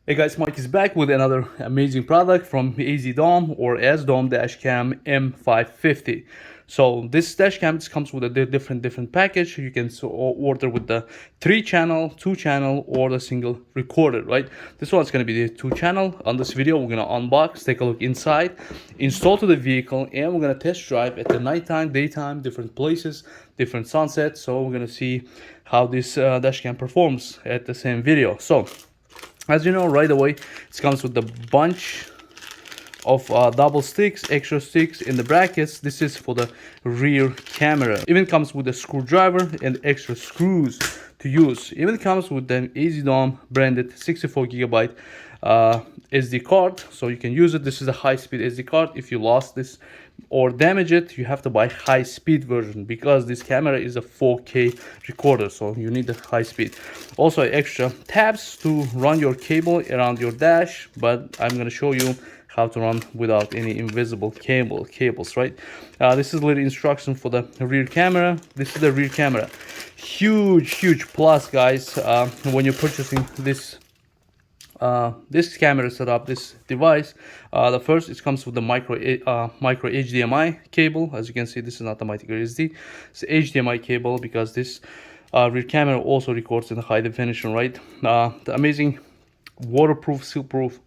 Hey guys, Mike is back with another amazing product from AZDOM or AZDOM Dashcam M550. So this dashcam comes with a different package. You can order with the 3-channel, 2-channel, or the single recorder, right? This one's going to be the 2-channel. On this video, we're going to unbox, take a look inside, install to the vehicle, and we're going to test drive at the nighttime, daytime, different places, different sunsets. So we're going to see how this dashcam performs at the same video. So as you know, right away, it comes with a bunch of double sticks, extra sticks in the brackets. This is for the rear camera. Even comes with a screwdriver and extra screws to use. Even comes with the AZDOM branded 64 gigabyte SD card, so you can use it. This is a high-speed SD card. If you lost this or damage it, you have to buy high-speed version because this camera is a 4K recorder, so you need the high speed. Also extra tabs to run your cable around your dash, but I'm going to show you how to run without any invisible cables, right? This is a little instruction for the rear camera. This is the rear camera. Huge plus, guys, when you're purchasing this camera setup, this device. The first, it comes with the micro HDMI cable. As you can see, this is not the micro SD, it's the HDMI cable, because this rear camera also records in high definition, right? The amazing waterproof, seal-proof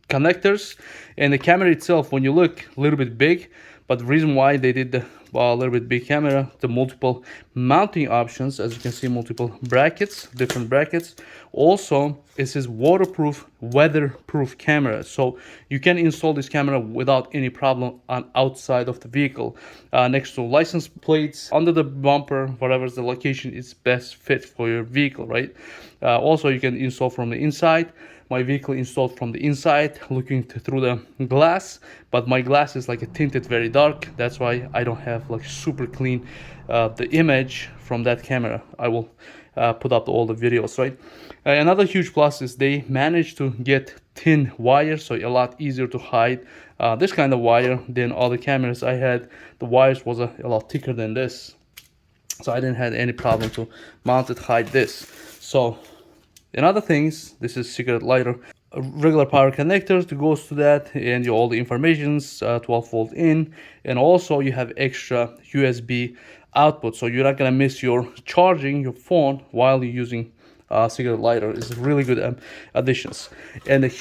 connectors, and the camera itself, when you look, a little bit big, but the reason why they did the little bit big camera, the multiple mounting options, as you can see, multiple brackets, different brackets. Also, this is waterproof, weatherproof camera, so you can install this camera without any problem on outside of the vehicle, next to license plates, under the bumper, whatever the location is best fit for your vehicle, right? Also, you can install from the inside. My vehicle installed from the inside, looking through the glass, but my glass is like a tinted very dark. That's why I don't have like super clean the image from that camera. I will put up all the videos, right? Another huge plus is they managed to get thin wire, so a lot easier to hide this kind of wire than other cameras I had. The wires was a lot thicker than this, so I didn't have any problem to mount it, hide this. So and other things, this is cigarette lighter, a regular power connector to goes to that, and all the informations, 12 volt in, and also you have extra USB output, so you're not gonna miss your charging your phone while you're using cigarette lighter. Is really good additions. And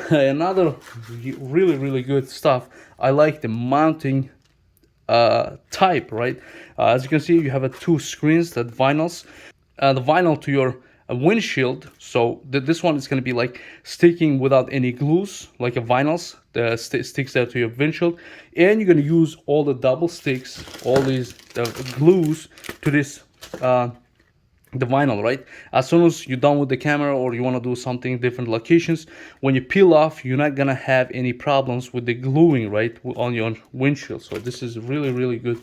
another really good stuff, I like the mounting type, right? As you can see, you have 2 screens, that vinyls, the vinyl to your windshield, so this one is going to be like sticking without any glues, like a vinyls that sticks there to your windshield, and you're going to use all the double sticks, all these glues to this the vinyl, right? As soon as you're done with the camera or you want to do something different locations, when you peel off, you're not gonna have any problems with the gluing, right, on your windshield. So this is really good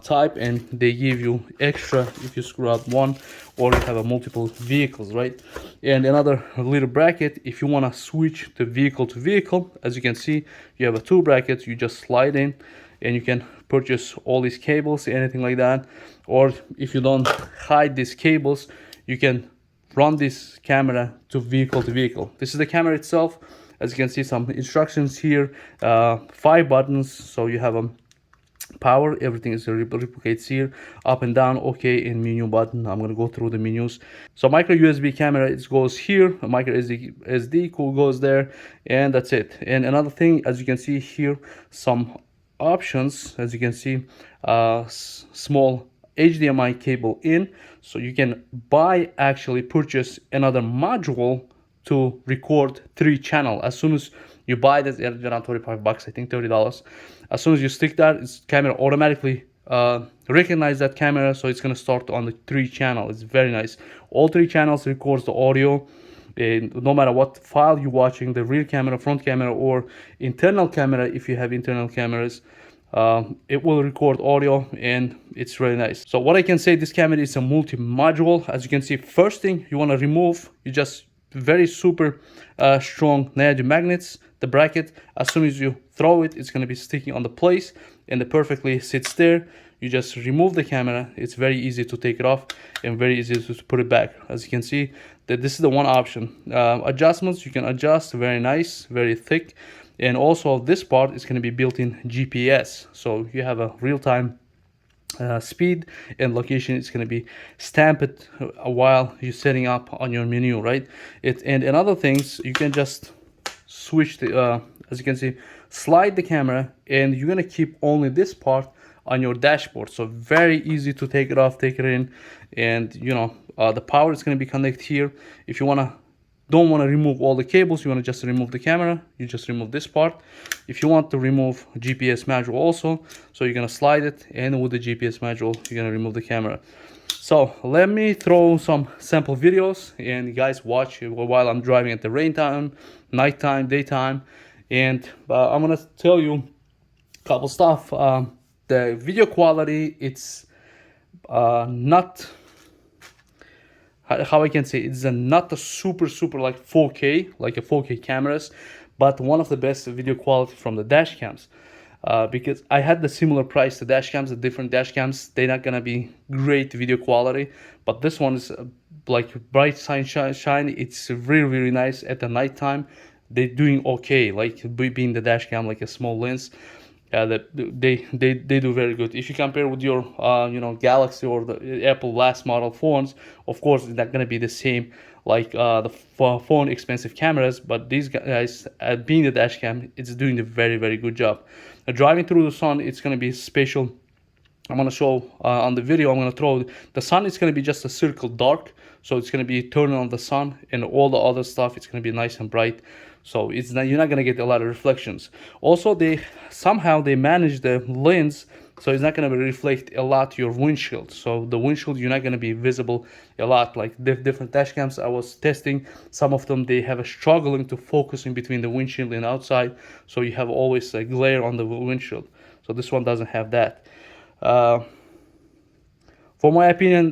type, and they give you extra if you screw out one or you have a multiple vehicles, right? And another little bracket if you want to switch the vehicle to vehicle. As you can see, you have 2 brackets, you just slide in and you can purchase all these cables, anything like that. Or if you don't hide these cables, you can run this camera to vehicle. This is the camera itself. As you can see, some instructions here, 5 buttons, so you have power, everything is replicates here, up and down, okay, and menu button. I'm gonna go through the menus. So micro USB camera, it goes here, a micro SD cool goes there, and that's it. And another thing, as you can see here, some options, as you can see, small HDMI cable in, so you can actually purchase another module to record 3-channel. As soon as you buy this, around 25 bucks, I think $30. As soon as you stick that, its camera automatically recognize that camera, so it's gonna start on the 3-channel. It's very nice. All 3 channels records the audio, and no matter what file you're watching, the rear camera, front camera, or internal camera, if you have internal cameras, it will record audio, and it's really nice. So what I can say, this camera is a multi-module. As you can see, first thing you want to remove, you just very super strong nail magnets the bracket. As soon as you throw it, it's going to be sticking on the place, and it perfectly sits there. You just remove the camera. It's very easy to take it off and very easy to put it back. As you can see, that this is the one option. Adjustments, you can adjust, very nice, very thick. And also this part is going to be built-in GPS, so you have a real-time speed and location. It's going to be stamped while you're setting up on your menu, right? And other things, you can just switch the as you can see, slide the camera, and you're going to keep only this part on your dashboard. So very easy to take it off, take it in, and you know, the power is going to be connected here. If you don't want to remove all the cables, you want to just remove the camera, you just remove this part. If you want to remove GPS module also, so you're going to slide it, and with the GPS module you're going to remove the camera. So let me throw some sample videos, and you guys watch while I'm driving at the rain time, nighttime, daytime, and I'm going to tell you a couple stuff. The video quality, it's not, how I can say, it's not a super like 4K, like a 4K cameras, but one of the best video quality from the dash cams. Because I had the similar price to dash cams, the different dash cams, they're not gonna be great video quality, but this one is like bright shine. It's really nice at the nighttime. They're doing okay, like being the dash cam, like a small lens. That they do very good. If you compare with your you know, Galaxy or the Apple last model phones, of course it's not gonna be the same like the phone expensive cameras, but these guys, being the dash cam, it's doing a very good job. Driving through the sun, it's gonna be special. I'm gonna show on the video. I'm gonna throw the sun. It's gonna be just a circle dark, so it's gonna be turning on the sun, and all the other stuff, it's gonna be nice and bright. So it's not, you're not gonna get a lot of reflections. Also, they somehow manage the lens, so it's not gonna reflect a lot your windshield. So the windshield, you're not gonna be visible a lot. Like different dash cams I was testing, some of them, they have a struggling to focus in between the windshield and outside, so you have always a glare on the windshield. So this one doesn't have that. For my opinion,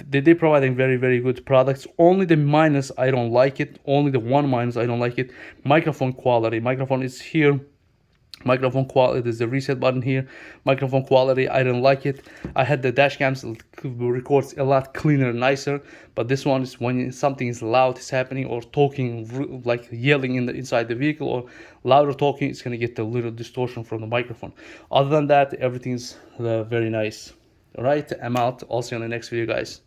they're providing very good products. Only the minus, I don't like it. Only the one minus, I don't like it. Microphone quality. Microphone is here. Microphone quality, there's a reset button here. Microphone quality, I don't like it. I had the dash cams, records a lot cleaner, nicer, but this one is when something is loud is happening, or talking, like yelling inside the vehicle, or louder talking, it's gonna get a little distortion from the microphone. Other than that, everything's very nice. All right, I'm out. I'll see you on the next video, guys.